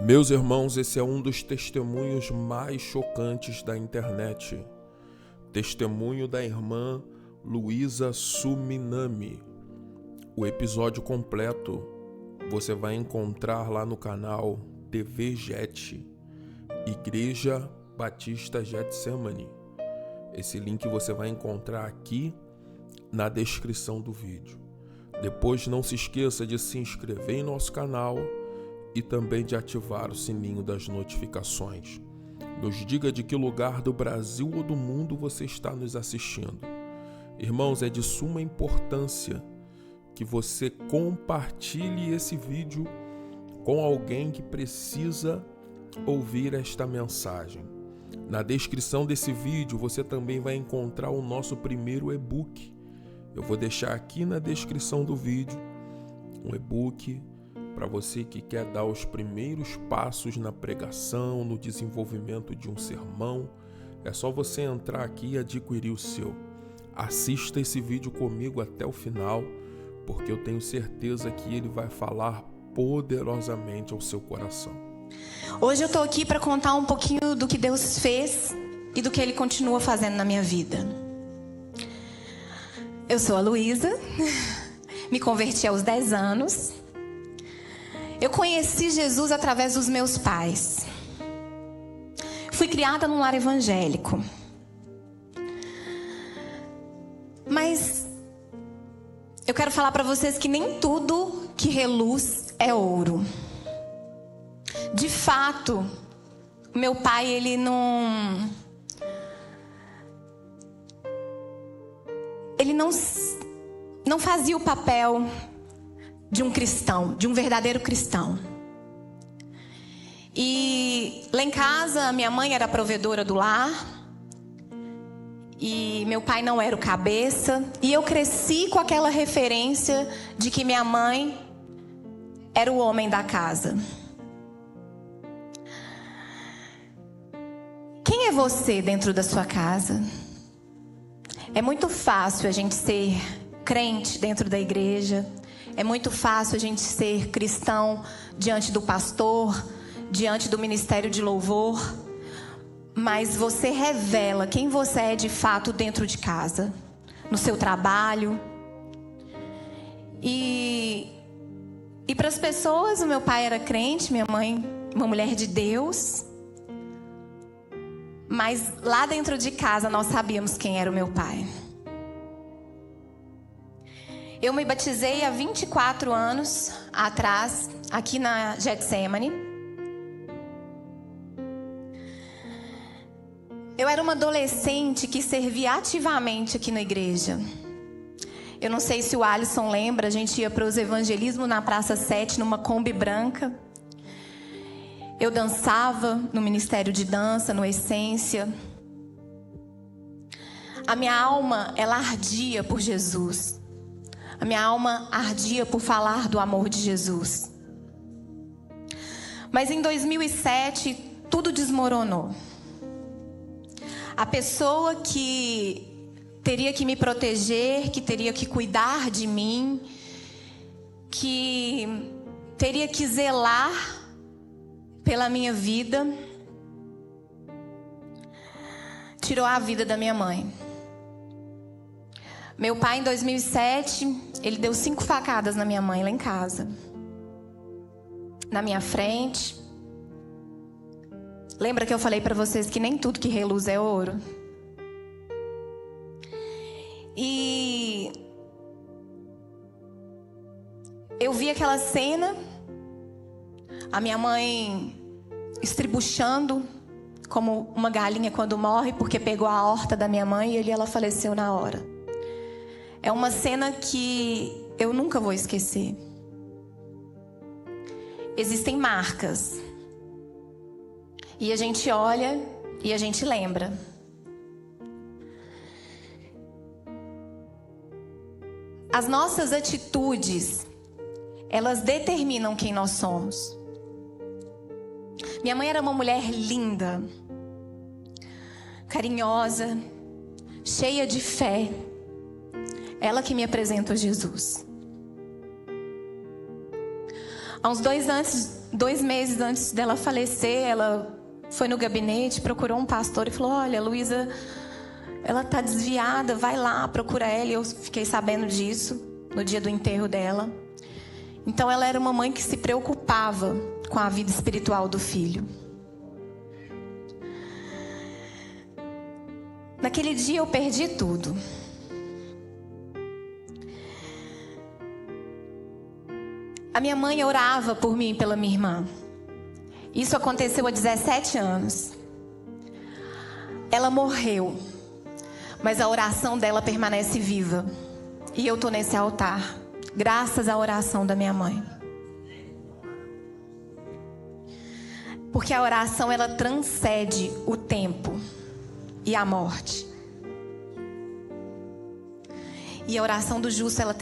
Meus irmãos, esse é um dos testemunhos mais chocantes da internet. Testemunho da irmã Luísa Suminami. O episódio completo você vai encontrar lá no canal TV Jet, Igreja Batista Getsemane. Esse link você vai encontrar aqui na descrição do vídeo. Depois não se esqueça de se inscrever em nosso canal e também de ativar o sininho das notificações. Nos diga de que lugar do Brasil ou do mundo você está nos assistindo. Irmãos, é de suma importância que você compartilhe esse vídeo com alguém que precisa ouvir esta mensagem. Na descrição desse vídeo você também vai encontrar o nosso primeiro e-book. Eu vou deixar aqui na descrição do vídeo um e-book para você que quer dar os primeiros passos na pregação, no desenvolvimento de um sermão. É só você entrar aqui e adquirir o seu. Assista esse vídeo comigo até o final, porque eu tenho certeza que ele vai falar poderosamente ao seu coração. Hoje eu estou aqui para contar um pouquinho do que Deus fez e do que Ele continua fazendo na minha vida. Eu sou a Luísa, me converti aos 10 anos. Eu conheci Jesus através dos meus pais. Fui criada num lar evangélico. Mas eu quero falar para vocês que nem tudo que reluz é ouro. De fato, meu pai, ele não fazia o papel de um cristão, de um verdadeiro cristão. E lá em casa, minha mãe era a provedora do lar. E meu pai não era o cabeça. E eu cresci com aquela referência de que minha mãe era o homem da casa. Quem é você dentro da sua casa? É muito fácil a gente ser crente dentro da igreja. É muito fácil a gente ser cristão diante do pastor, diante do ministério de louvor. Mas você revela quem você é de fato dentro de casa, no seu trabalho. E para as pessoas, o meu pai era crente, minha mãe uma mulher de Deus. Mas lá dentro de casa nós sabíamos quem era o meu pai. Eu me batizei há 24 anos atrás, aqui na Getsemane. Eu era uma adolescente que servia ativamente aqui na igreja. Eu não sei se o Alisson lembra, a gente ia para os evangelismos na Praça 7, numa Kombi branca. Eu dançava no Ministério de Dança, no Essência. A minha alma, ela ardia por Jesus. A minha alma ardia por falar do amor de Jesus. Mas em 2007, tudo desmoronou. A pessoa que teria que me proteger, que teria que cuidar de mim, que teria que zelar pela minha vida, tirou a vida da minha mãe. Meu pai, em 2007, ele deu 5 facadas na minha mãe lá em casa. Na minha frente. Lembra que eu falei para vocês que nem tudo que reluz é ouro? E eu vi aquela cena, a minha mãe estribuchando como uma galinha quando morre, porque pegou a aorta da minha mãe e ela faleceu na hora. É uma cena que eu nunca vou esquecer. Existem marcas. E a gente olha e a gente lembra. As nossas atitudes, elas determinam quem nós somos. Minha mãe era uma mulher linda, carinhosa, cheia de fé. Ela que me apresenta Jesus. Há uns 2 meses antes dela falecer, ela foi no gabinete, procurou um pastor e falou: olha, Luísa, ela tá desviada, vai lá, procura ela. E eu fiquei sabendo disso no dia do enterro dela. Então ela era uma mãe que se preocupava com a vida espiritual do filho. Naquele dia eu perdi tudo. A minha mãe orava por mim e pela minha irmã. Isso aconteceu há 17 anos. Ela morreu, mas a oração dela permanece viva. E eu estou nesse altar, graças à oração da minha mãe. Porque a oração, ela transcende o tempo e a morte. E a oração do justo, ela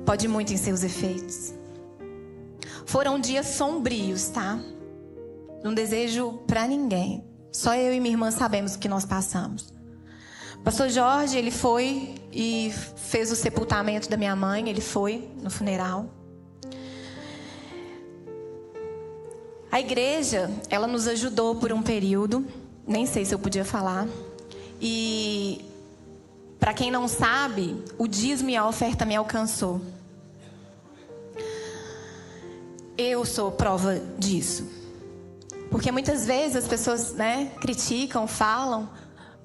pode muito em seus efeitos. Foram dias sombrios, tá? Não desejo pra ninguém. Só eu e minha irmã sabemos o que nós passamos. Pastor Jorge, ele foi e fez o sepultamento da minha mãe. Ele foi no funeral. A igreja, ela nos ajudou por um período. Nem sei se eu podia falar. E, para quem não sabe, o dízimo e a oferta me alcançou. Eu sou prova disso. Porque muitas vezes as pessoas, criticam, falam,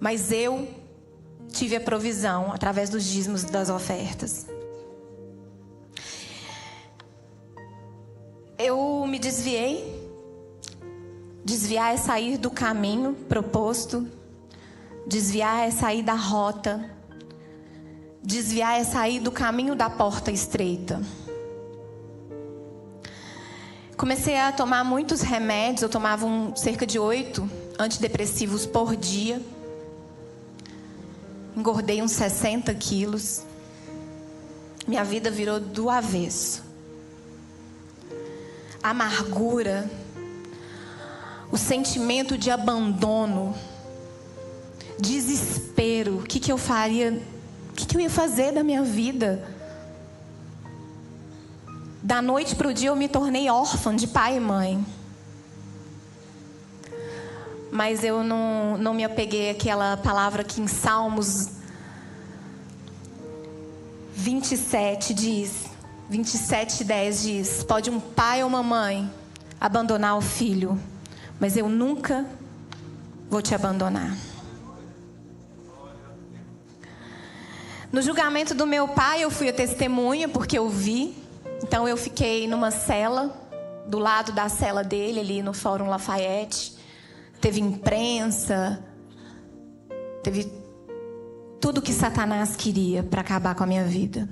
mas eu tive a provisão através dos dízimos e das ofertas. Eu me desviei. Desviar é sair do caminho proposto. Desviar é sair da rota. Desviar é sair do caminho da porta estreita. Comecei a tomar muitos remédios. Eu tomava cerca de 8 antidepressivos por dia. Engordei uns 60 quilos. Minha vida virou do avesso. Amargura, o sentimento de abandono, desespero. O que eu faria? O que eu ia fazer da minha vida? Da noite para o dia eu me tornei órfã de pai e mãe. Mas eu não me apeguei àquela palavra que em Salmos 27:10 diz: pode um pai ou uma mãe abandonar o filho, mas eu nunca vou te abandonar. No julgamento do meu pai eu fui a testemunha, porque eu vi. Então eu fiquei numa cela, do lado da cela dele, ali no Fórum Lafayette. Teve imprensa, teve tudo que Satanás queria para acabar com a minha vida.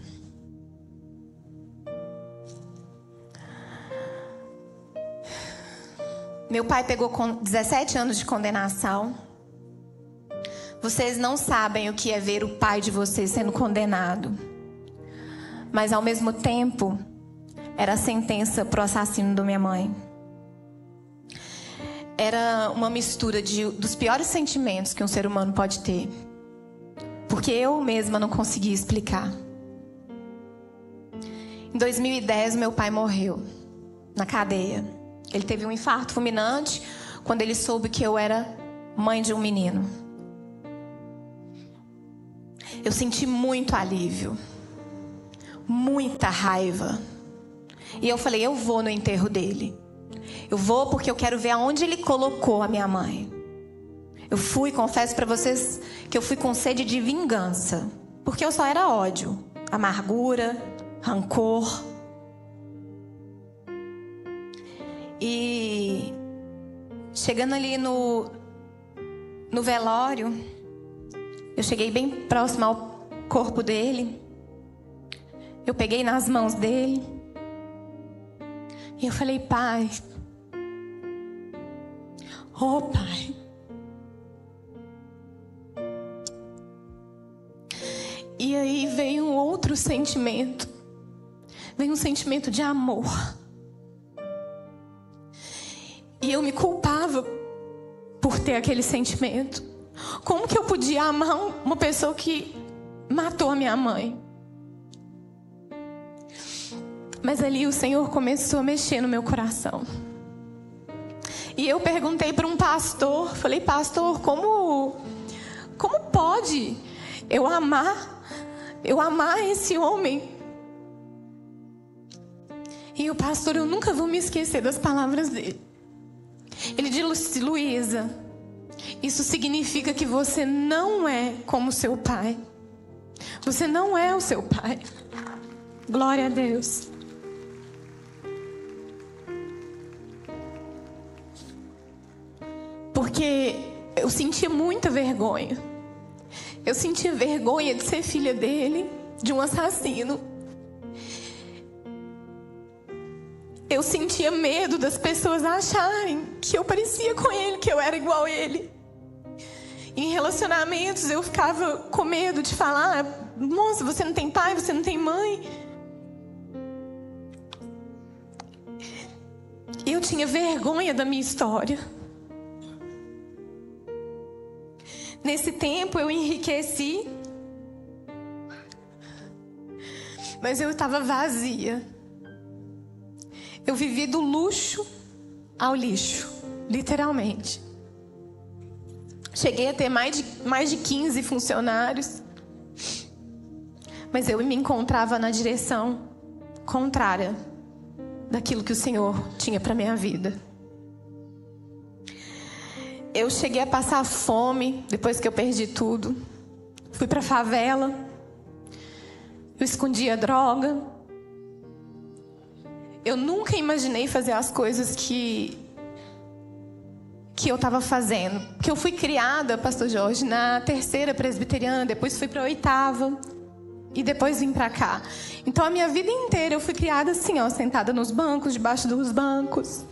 Meu pai pegou com 17 anos de condenação. Vocês não sabem o que é ver o pai de vocês sendo condenado. Mas ao mesmo tempo, era a sentença para o assassino da minha mãe. Era uma mistura dos piores sentimentos que um ser humano pode ter. Porque eu mesma não conseguia explicar. Em 2010, meu pai morreu na cadeia. Ele teve um infarto fulminante quando ele soube que eu era mãe de um menino. Eu senti muito alívio, muita raiva. E eu falei, eu vou no enterro dele. Eu vou porque eu quero ver aonde ele colocou a minha mãe. Eu fui, confesso para vocês, que eu fui com sede de vingança. Porque eu só era ódio, amargura, rancor. E chegando ali no velório, eu cheguei bem próximo ao corpo dele. Eu peguei nas mãos dele. E eu falei, pai. Oh, pai. E aí veio um outro sentimento. Veio um sentimento de amor. E eu me culpava por ter aquele sentimento. Como que eu podia amar uma pessoa que matou a minha mãe? Mas ali o Senhor começou a mexer no meu coração. E eu perguntei para um pastor, falei: pastor, como pode eu amar esse homem? E o pastor, eu nunca vou me esquecer das palavras dele. Ele disse: Luísa, isso significa que você não é como seu pai. Você não é o seu pai. Glória a Deus. Porque eu sentia muita vergonha. Eu sentia vergonha de ser filha dele, de um assassino. Eu sentia medo das pessoas acharem que eu parecia com ele, que eu era igual a ele. Em relacionamentos eu ficava com medo de falar: moça, você não tem pai, você não tem mãe. Eu tinha vergonha da minha história. Nesse tempo eu enriqueci, mas eu estava vazia. Eu vivi do luxo ao lixo, literalmente. Cheguei a ter mais de 15 funcionários, mas eu me encontrava na direção contrária daquilo que o Senhor tinha para minha vida. Eu cheguei a passar fome depois que eu perdi tudo. Fui para a favela. Eu escondia droga. Eu nunca imaginei fazer as coisas que eu estava fazendo. Porque eu fui criada, pastor Jorge, na 3ª presbiteriana, depois fui para a 8ª e depois vim para cá. Então a minha vida inteira eu fui criada assim, ó, sentada nos bancos, debaixo dos bancos.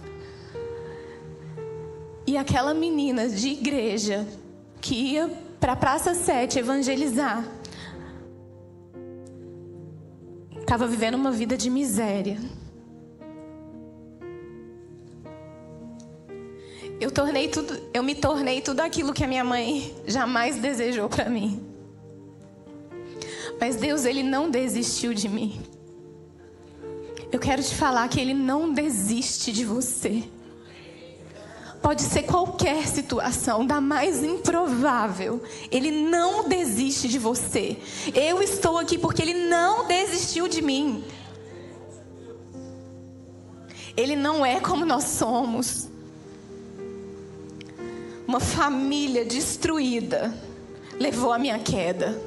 E aquela menina de igreja que ia para a Praça 7 evangelizar, estava vivendo uma vida de miséria. Eu me tornei tudo aquilo que a minha mãe jamais desejou para mim. Mas Deus, Ele não desistiu de mim. Eu quero te falar que Ele não desiste de você. Pode ser qualquer situação, da mais improvável. Ele não desiste de você. Eu estou aqui porque Ele não desistiu de mim. Ele não é como nós somos. Uma família destruída levou à minha queda.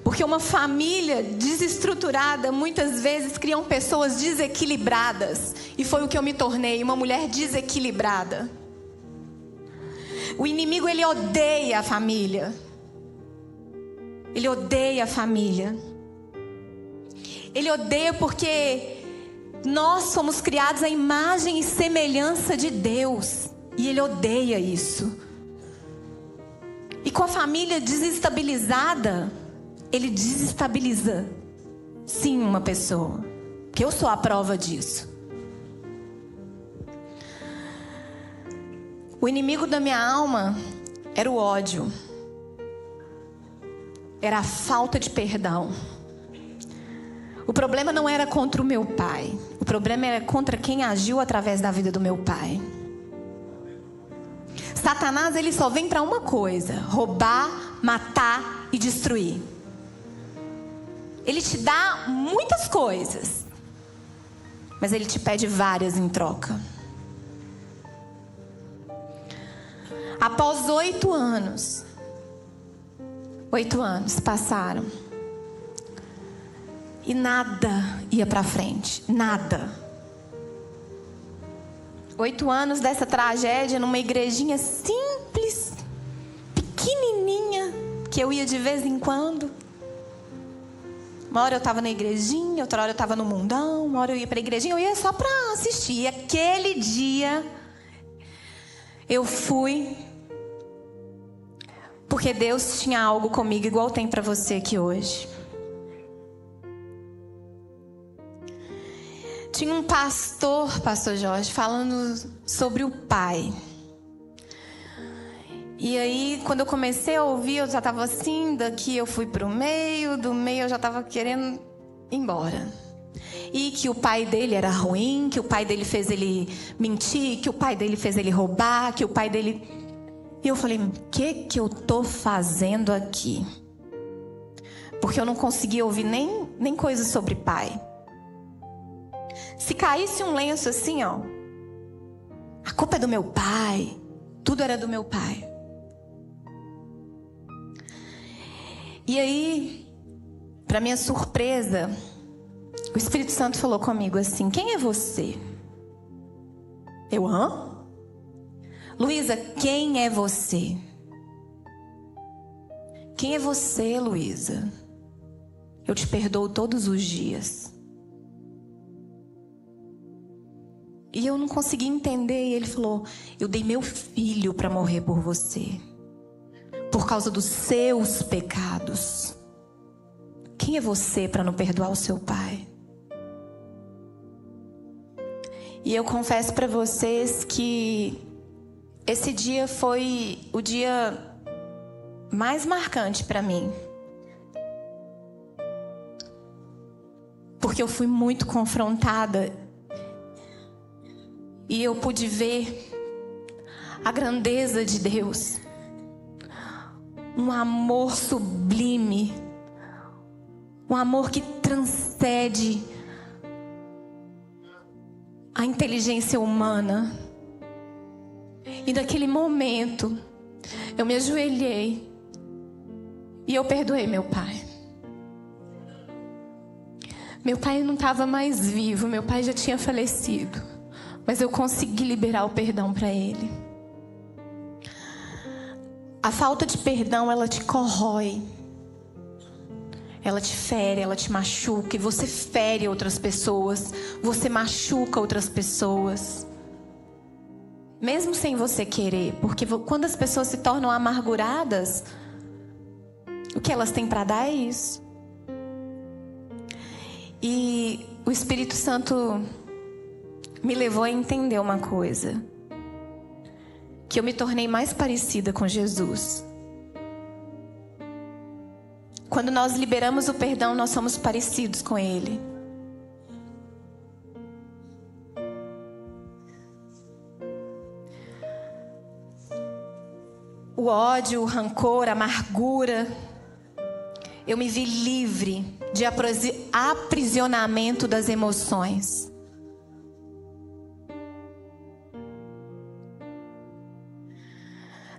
Porque uma família desestruturada muitas vezes criam pessoas desequilibradas. E foi o que eu me tornei, uma mulher desequilibrada. O inimigo, ele odeia a família. Ele odeia a família. Ele odeia porque nós somos criados à imagem e semelhança de Deus. E ele odeia isso. E com a família desestabilizada, ele desestabiliza, sim, uma pessoa. Porque eu sou a prova disso. O inimigo da minha alma era o ódio. Era a falta de perdão. O problema não era contra o meu pai. O problema era contra quem agiu através da vida do meu pai. Satanás, ele só vem para uma coisa: roubar, matar e destruir. Ele te dá muitas coisas, mas ele te pede várias em troca. Após 8 anos, 8 anos passaram e nada ia para frente, nada. 8 anos dessa tragédia numa igrejinha simples, pequenininha, que eu ia de vez em quando. Uma hora eu estava na igrejinha, outra hora eu estava no mundão, uma hora eu ia para a igrejinha, eu ia só para assistir. E aquele dia eu fui porque Deus tinha algo comigo igual tem para você aqui hoje. Tinha um pastor Jorge, falando sobre o pai. E aí, quando eu comecei a ouvir, eu já estava assim, daqui eu fui para o meio, do meio eu já estava querendo ir embora. E que o pai dele era ruim, que o pai dele fez ele mentir, que o pai dele fez ele roubar, que o pai dele... E eu falei, o que eu tô fazendo aqui? Porque eu não conseguia ouvir nem coisa sobre pai. Se caísse um lenço assim, ó, a culpa é do meu pai, tudo era do meu pai. E aí, para minha surpresa, o Espírito Santo falou comigo assim, quem é você? Eu, hã? Luísa, quem é você? Quem é você, Luísa? Eu te perdoo todos os dias. E eu não consegui entender. E ele falou, eu dei meu filho para morrer por você. Por causa dos seus pecados. Quem é você para não perdoar o seu pai? E eu confesso para vocês que esse dia foi o dia mais marcante para mim. Porque eu fui muito confrontada. E eu pude ver a grandeza de Deus. Um amor sublime. Um amor que transcende a inteligência humana. E naquele momento, eu me ajoelhei e eu perdoei meu pai. Meu pai não estava mais vivo, meu pai já tinha falecido. Mas eu consegui liberar o perdão para ele. A falta de perdão, ela te corrói. Ela te fere, ela te machuca. E você fere outras pessoas. Você machuca outras pessoas. Mesmo sem você querer. Porque quando as pessoas se tornam amarguradas, o que elas têm para dar é isso. E o Espírito Santo me levou a entender uma coisa. Que eu me tornei mais parecida com Jesus. Quando nós liberamos o perdão, nós somos parecidos com Ele. O ódio, o rancor, a amargura. Eu me vi livre de aprisionamento das emoções.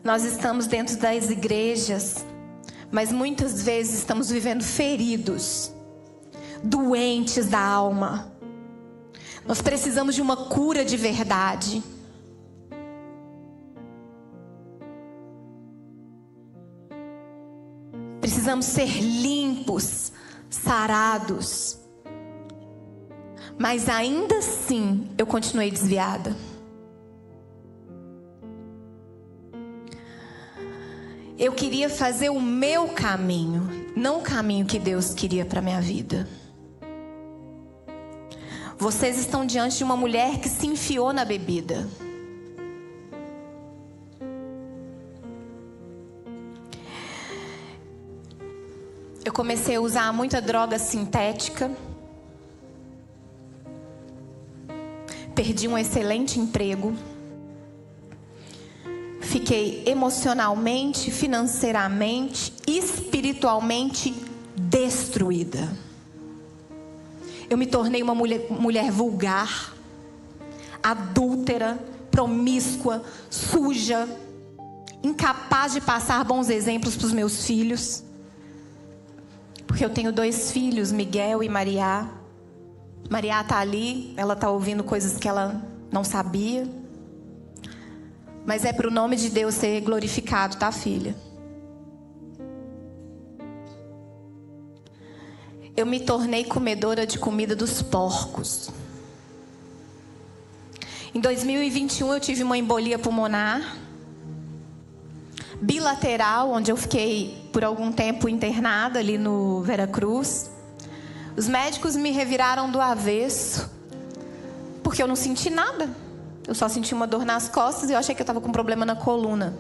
Nós estamos dentro das igrejas, mas muitas vezes estamos vivendo feridos, doentes da alma. Nós precisamos de uma cura de verdade. Precisamos ser limpos, sarados. Mas ainda assim, eu continuei desviada. Eu queria fazer o meu caminho, não o caminho que Deus queria para minha vida. Vocês estão diante de uma mulher que se enfiou na bebida. Eu comecei a usar muita droga sintética. Perdi um excelente emprego. Fiquei emocionalmente, financeiramente, espiritualmente destruída. Eu me tornei uma mulher vulgar, adúltera, promíscua, suja, incapaz de passar bons exemplos para os meus filhos. Porque eu tenho 2 filhos, Miguel e Maria. Maria está ali, ela está ouvindo coisas que ela não sabia. Mas é para o nome de Deus ser glorificado, tá, filha? Eu me tornei comedora de comida dos porcos. Em 2021 eu tive uma embolia pulmonar bilateral, onde eu fiquei por algum tempo internada ali no Veracruz. Os médicos me reviraram do avesso, porque eu não senti nada. Eu só senti uma dor nas costas e eu achei que eu estava com um problema na coluna.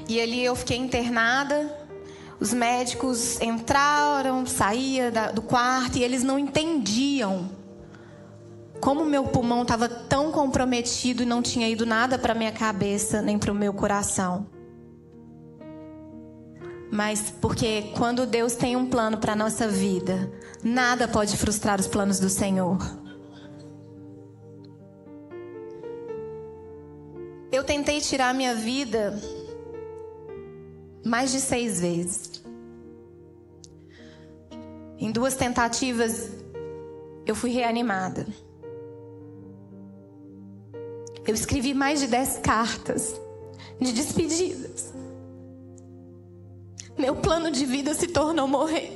E ali eu fiquei internada. Os médicos entraram, saíam do quarto e eles não entendiam como meu pulmão estava tão comprometido e não tinha ido nada para minha cabeça nem para o meu coração. Mas porque quando Deus tem um plano para a nossa vida, nada pode frustrar os planos do Senhor. Eu tentei tirar minha vida mais de 6 vezes. Em 2 tentativas, eu fui reanimada. Eu escrevi mais de 10 cartas de despedidas. Meu plano de vida se tornou morrer.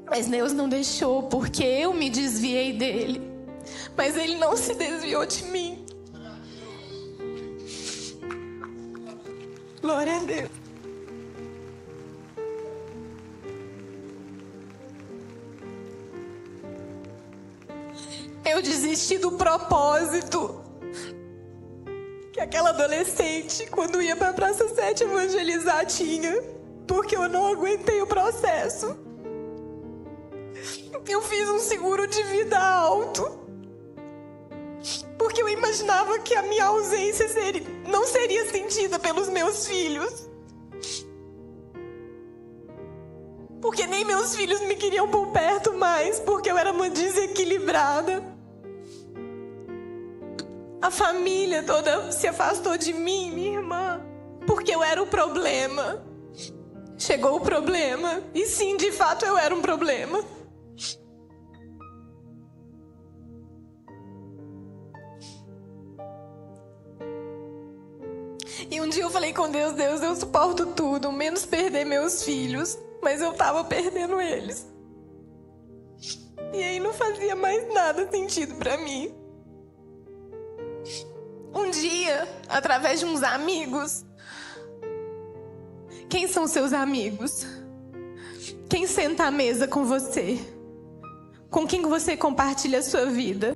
Mas Deus não deixou, porque eu me desviei dele. Mas ele não se desviou de mim. Glória a Deus. Eu desisti do propósito que aquela adolescente, quando ia para a Praça 7 evangelizar, tinha, porque eu não aguentei o processo. Eu fiz um seguro de vida alto, porque eu imaginava que a minha ausência não seria sentida pelos meus filhos. Porque nem meus filhos me queriam por perto mais, porque eu era uma desequilibrada. A família toda se afastou de mim, minha irmã, porque eu era o problema. Chegou o problema, e sim, de fato eu era um problema. E um dia eu falei com Deus: Deus, eu suporto tudo, menos perder meus filhos. Mas eu tava perdendo eles. E aí não fazia mais nada sentido pra mim. Um dia, através de uns amigos. Quem são seus amigos? Quem senta à mesa com você? Com quem você compartilha a sua vida?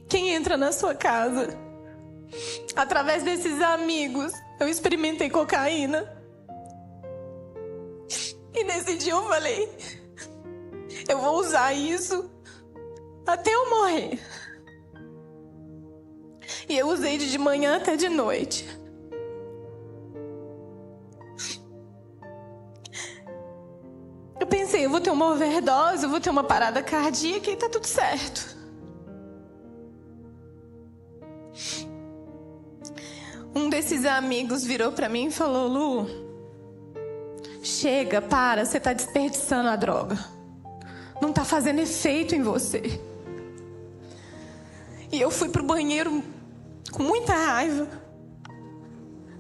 Quem entra na sua casa? Através desses amigos, eu experimentei cocaína. E nesse dia eu falei: eu vou usar isso até eu morrer. E eu usei de manhã até de noite. Eu pensei, eu vou ter uma overdose, eu vou ter uma parada cardíaca e tá tudo certo. Um desses amigos virou pra mim e falou: Lu, chega, para, você tá desperdiçando a droga. Não tá fazendo efeito em você. E eu fui pro banheiro com muita raiva.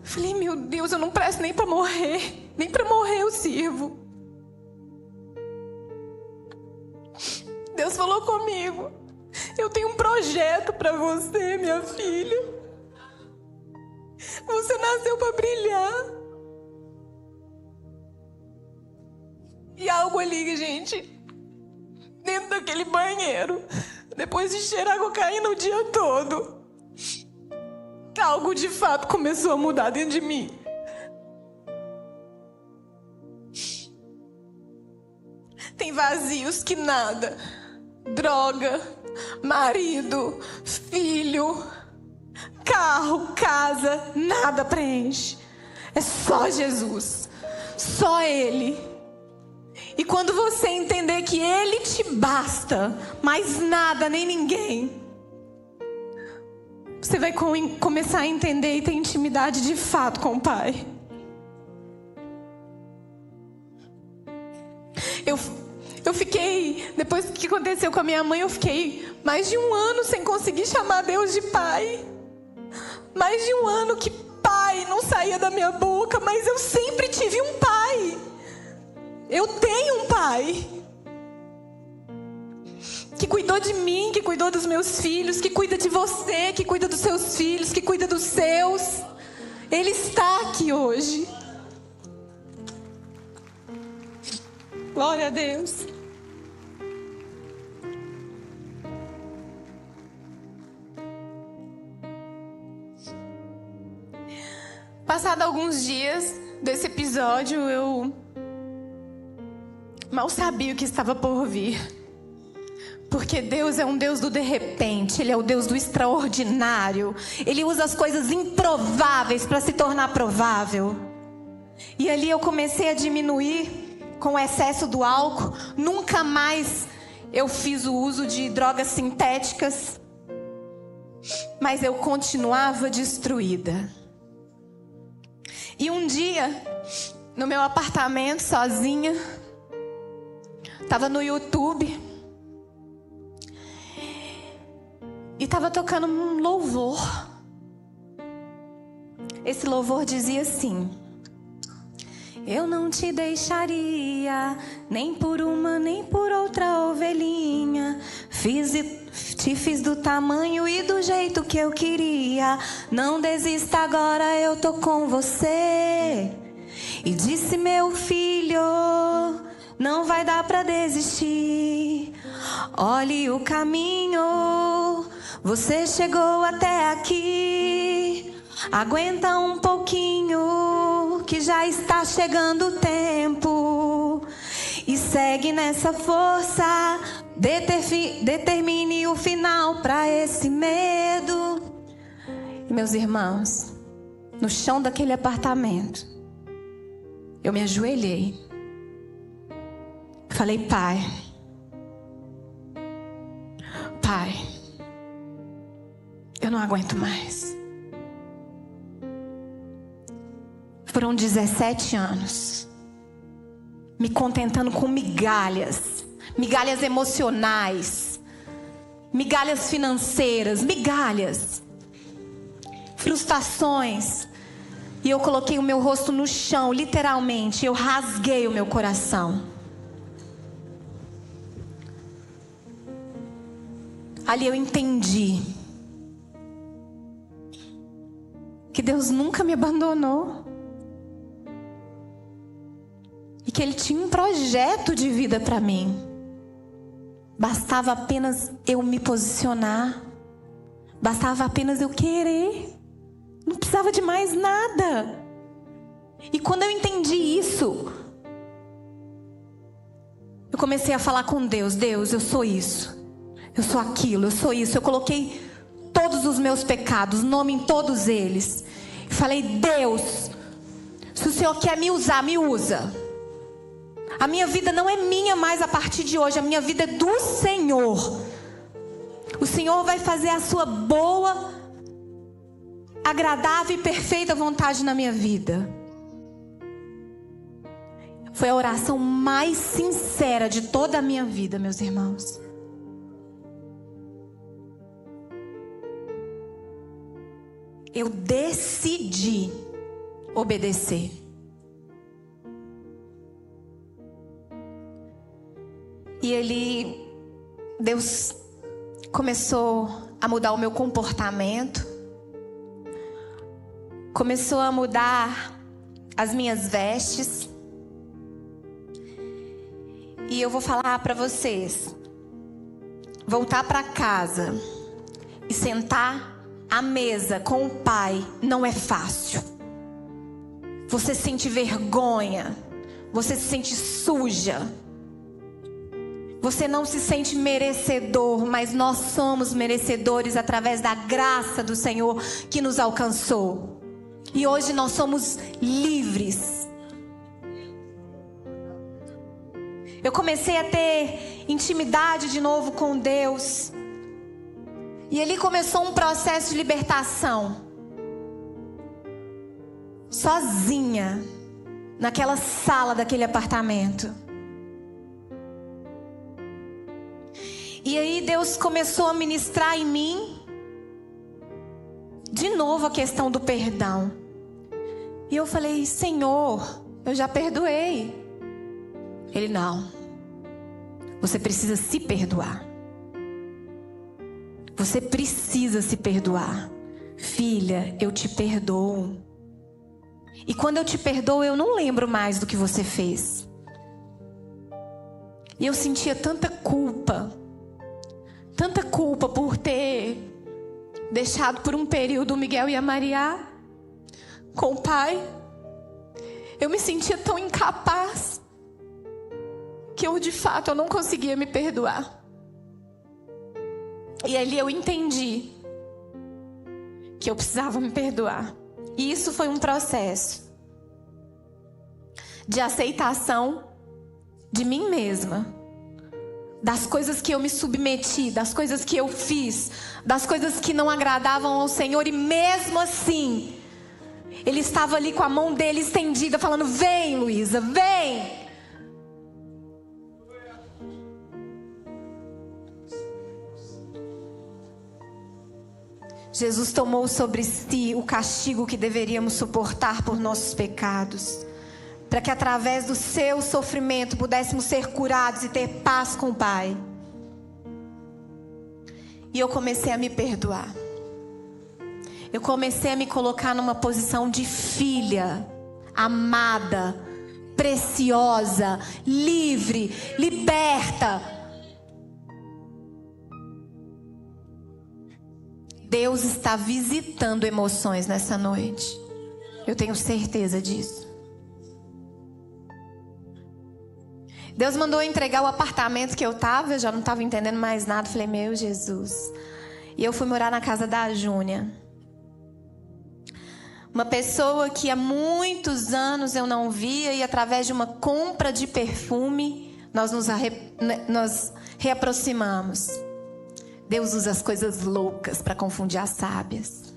Falei: meu Deus, eu não presto nem pra morrer. Nem pra morrer eu sirvo. Deus falou comigo: eu tenho um projeto pra você, minha filha. Você nasceu pra brilhar. E algo ali, gente, dentro daquele banheiro, depois de cheirar cocaína o dia todo, algo de fato começou a mudar dentro de mim. Tem vazios que nada, droga, marido, filho, carro, casa, nada preenche. É só Jesus, só Ele. E quando você entender que Ele te basta, mais nada nem ninguém, você vai começar a entender e ter intimidade de fato com o Pai. Eu fiquei, depois do que aconteceu com a minha mãe, eu fiquei mais de 1 ano sem conseguir chamar Deus de Pai. Mais de 1 ano que Pai não saía da minha boca, mas eu sempre tive um Pai. Eu tenho um Pai que cuidou de mim, que cuidou dos meus filhos, que cuida de você, que cuida dos seus filhos, que cuida dos seus. Ele está aqui hoje. Glória a Deus. Passados alguns dias desse episódio, eu mal sabia o que estava por vir. Porque Deus é um Deus do de repente, Ele é o Deus do extraordinário. Ele usa as coisas improváveis para se tornar provável. E ali eu comecei a diminuir com o excesso do álcool. Nunca mais eu fiz o uso de drogas sintéticas. Mas eu continuava destruída. E um dia, no meu apartamento, sozinha, estava no YouTube e estava tocando um louvor. Esse louvor dizia assim: eu não te deixaria, nem por uma, nem por outra ovelhinha. Te fiz do tamanho e do jeito que eu queria. Não desista agora, eu tô com você. E disse: meu filho, não vai dar pra desistir. Olhe o caminho, você chegou até aqui. Aguenta um pouquinho, que já está chegando o tempo. E segue nessa força, determine o final para esse medo. E meus irmãos, no chão daquele apartamento, eu me ajoelhei. Falei: Pai, eu não aguento mais. Foram 17 anos me contentando com migalhas emocionais, migalhas financeiras, migalhas, frustrações. E eu coloquei o meu rosto no chão, literalmente. Eu rasguei o meu coração. Ali eu entendi que Deus nunca me abandonou. E que Ele tinha um projeto de vida para mim. Bastava apenas eu me posicionar. Bastava apenas eu querer. Não precisava de mais nada. E quando eu entendi isso, eu comecei a falar com Deus: Deus, eu sou isso. Eu sou aquilo, eu sou isso. Eu coloquei todos os meus pecados, nome em todos eles. E falei: Deus, se o Senhor quer me usar, me usa. A minha vida não é minha mais a partir de hoje. A minha vida é do Senhor. O Senhor vai fazer a sua boa, agradável e perfeita vontade na minha vida. Foi a oração mais sincera de toda a minha vida, meus irmãos. Eu decidi obedecer. E Deus começou a mudar o meu comportamento. Começou a mudar as minhas vestes. E eu vou falar para vocês: voltar para casa e sentar à mesa com o Pai não é fácil. Você sente vergonha. Você se sente suja. Você não se sente merecedor, mas nós somos merecedores através da graça do Senhor que nos alcançou. E hoje nós somos livres. Eu comecei a ter intimidade de novo com Deus. E ali começou um processo de libertação. Sozinha, naquela sala daquele apartamento. E aí Deus começou a ministrar em mim de novo a questão do perdão. E eu falei: Senhor, eu já perdoei. Ele: não. Você precisa se perdoar. Você precisa se perdoar. Filha, eu te perdoo. E quando eu te perdoo, eu não lembro mais do que você fez. E eu sentia tanta culpa por ter deixado por um período o Miguel e a Maria. com o Pai, eu me sentia tão incapaz que de fato eu não conseguia me perdoar. E ali eu entendi que eu precisava me perdoar. E isso foi um processo de aceitação de mim mesma, das coisas que eu me submeti, das coisas que eu fiz, das coisas que não agradavam ao Senhor. E mesmo assim, Ele estava ali com a mão dele estendida, falando: vem, Luísa, vem. Jesus tomou sobre si o castigo que deveríamos suportar por nossos pecados, para que através do seu sofrimento pudéssemos ser curados e ter paz com o Pai. E eu comecei a me perdoar. Eu comecei a me colocar numa posição de filha, amada, preciosa, livre, liberta. Deus está visitando emoções nessa noite. Eu tenho certeza disso. Deus mandou eu entregar o apartamento que eu estava. Eu já não estava entendendo mais nada. Falei: meu Jesus. E eu fui morar na casa da Júnia. Uma pessoa que há muitos anos eu não via. E através de uma compra de perfume, nós nos reaproximamos. Deus usa as coisas loucas para confundir as sábias.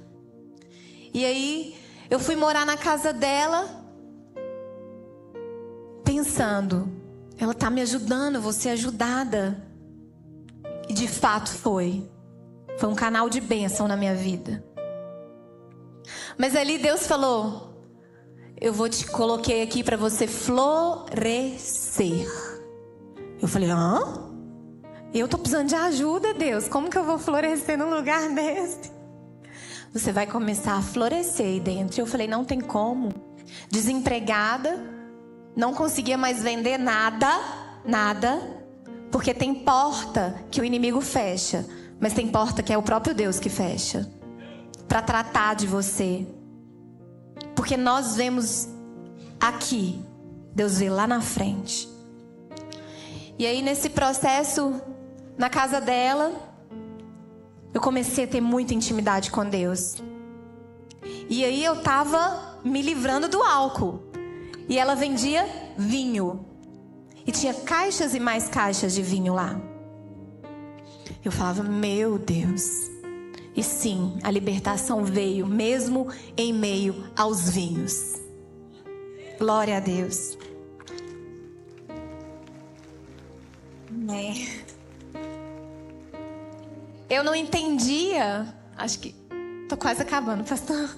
E aí, eu fui morar na casa dela, pensando: ela está me ajudando, eu vou ser ajudada. E de fato foi. Foi um canal de bênção na minha vida. Mas ali Deus falou: eu coloquei aqui para você florescer. Eu falei: hã? Eu tô precisando de ajuda, Deus. Como que eu vou florescer num lugar desse? Você vai começar a florescer aí dentro. Eu falei: não tem como. Desempregada, não conseguia mais vender nada, porque tem porta que o inimigo fecha, mas tem porta que é o próprio Deus que fecha, para tratar de você. Porque nós vemos aqui, Deus vê lá na frente. E aí, nesse processo, na casa dela, eu comecei a ter muita intimidade com Deus. E aí eu estava me livrando do álcool. E ela vendia vinho. E tinha caixas e mais caixas de vinho lá. Eu falava: meu Deus. E sim, a libertação veio mesmo em meio aos vinhos. Glória a Deus. Amém. Eu não entendia, acho que tô quase acabando, pastor.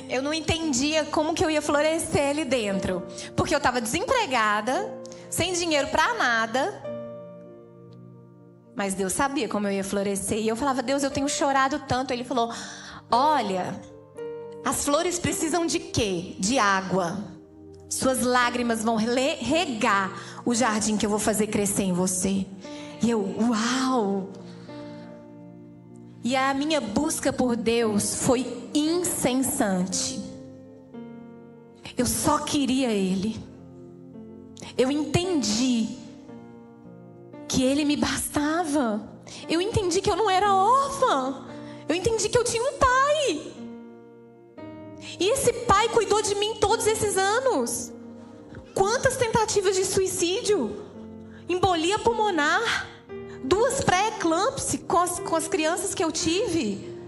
Eu não entendia como que eu ia florescer ali dentro, porque eu estava desempregada, sem dinheiro para nada. Mas Deus sabia como eu ia florescer. E eu falava: Deus, eu tenho chorado tanto. Ele falou: olha, as flores precisam de quê? De água. Suas lágrimas vão regar o jardim que eu vou fazer crescer em você. E eu: uau! E a minha busca por Deus foi incessante. Eu só queria Ele. Eu entendi que Ele me bastava. Eu entendi que eu não era órfã. Eu entendi que eu tinha um pai. E esse pai cuidou de mim todos esses anos. Quantas tentativas de suicídio, embolia pulmonar, 2 pré-eclâmpsia com as crianças que eu tive.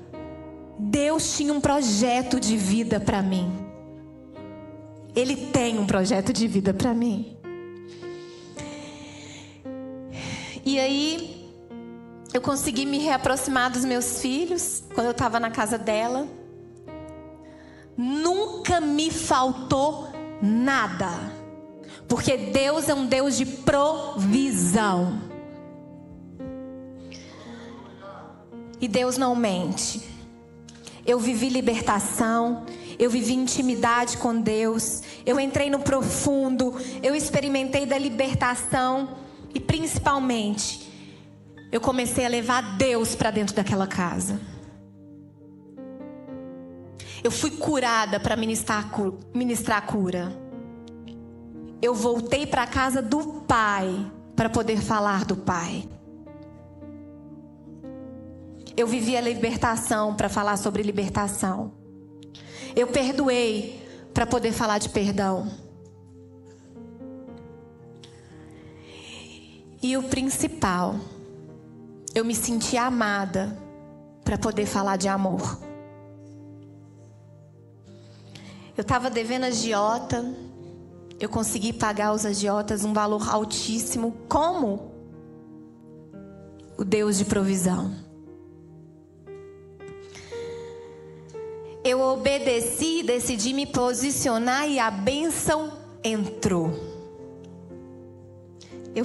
Deus tinha um projeto de vida para mim. Ele tem um projeto de vida para mim. E aí, eu consegui me reaproximar dos meus filhos quando eu estava na casa dela. Nunca me faltou nada, porque Deus é um Deus de provisão. E Deus não mente. Eu vivi libertação, eu vivi intimidade com Deus, eu entrei no profundo, eu experimentei da libertação e principalmente eu comecei a levar Deus para dentro daquela casa. Eu fui curada para ministrar cura. Eu voltei para a casa do Pai para poder falar do Pai. Eu vivi a libertação para falar sobre libertação. Eu perdoei para poder falar de perdão. E o principal, eu me senti amada para poder falar de amor. Eu estava devendo agiota, eu consegui pagar os agiotas um valor altíssimo, como o Deus de provisão. Eu obedeci, decidi me posicionar e a bênção entrou. Eu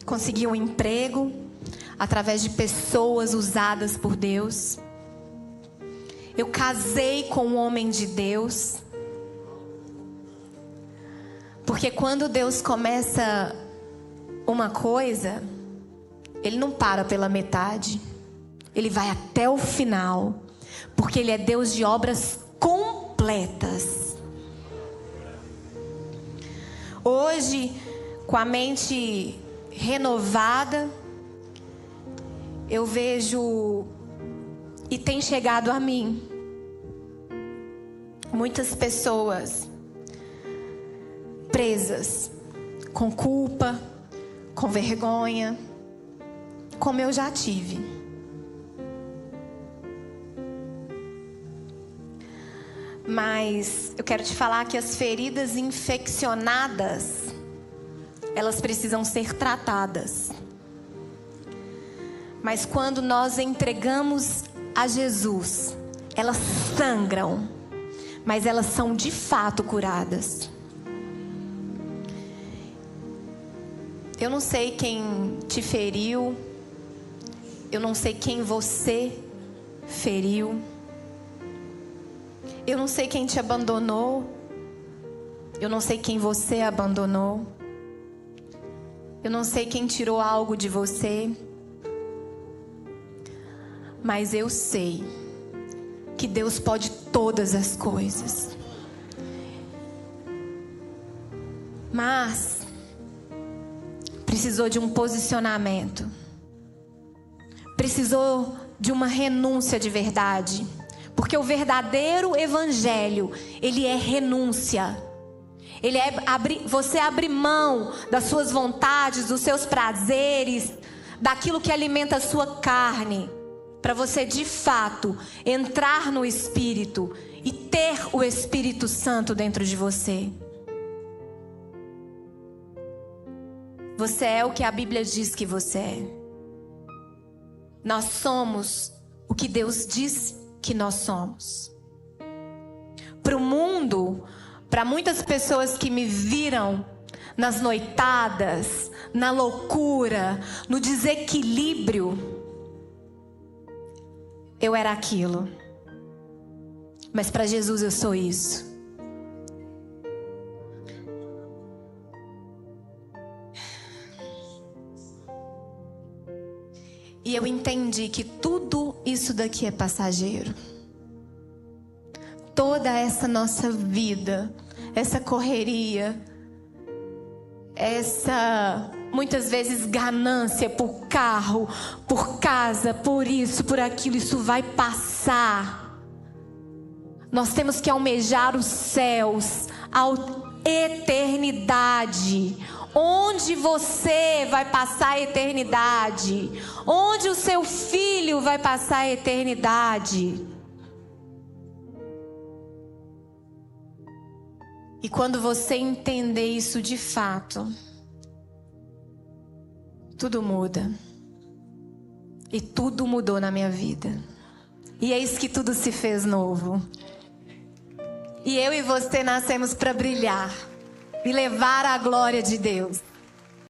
consegui um emprego através de pessoas usadas por Deus. Eu casei com um homem de Deus. Porque quando Deus começa uma coisa, Ele não para pela metade. Ele vai até o final. Porque Ele é Deus de obras completas. Hoje, com a mente renovada, eu vejo e tem chegado a mim muitas pessoas presas com culpa, com vergonha, como eu já tive. Mas eu quero te falar que as feridas infeccionadas, elas precisam ser tratadas. Mas quando nós entregamos a Jesus, elas sangram, mas elas são de fato curadas. Eu não sei quem te feriu, eu não sei quem você feriu, eu não sei quem te abandonou, eu não sei quem você abandonou, eu não sei quem tirou algo de você, mas eu sei que Deus pode todas as coisas. Mas precisou de um posicionamento, precisou de uma renúncia de verdade, porque o verdadeiro evangelho, ele é renúncia. Ele é você abrir mão das suas vontades, dos seus prazeres, daquilo que alimenta a sua carne, para você de fato entrar no Espírito e ter o Espírito Santo dentro de você. Você é o que a Bíblia diz que você é. Nós somos o que Deus diz que nós somos. Para o mundo, para muitas pessoas que me viram nas noitadas, na loucura, no desequilíbrio, eu era aquilo. Mas para Jesus eu sou isso. E eu entendi que tudo isso daqui é passageiro. Toda essa nossa vida, essa correria, essa muitas vezes ganância por carro, por casa, por isso, por aquilo, isso vai passar. Nós temos que almejar os céus, a eternidade. Onde você vai passar a eternidade? Onde o seu filho vai passar a eternidade? E quando você entender isso de fato, tudo muda. E tudo mudou na minha vida. E eis que tudo se fez novo. E eu e você nascemos para brilhar e levar a glória de Deus.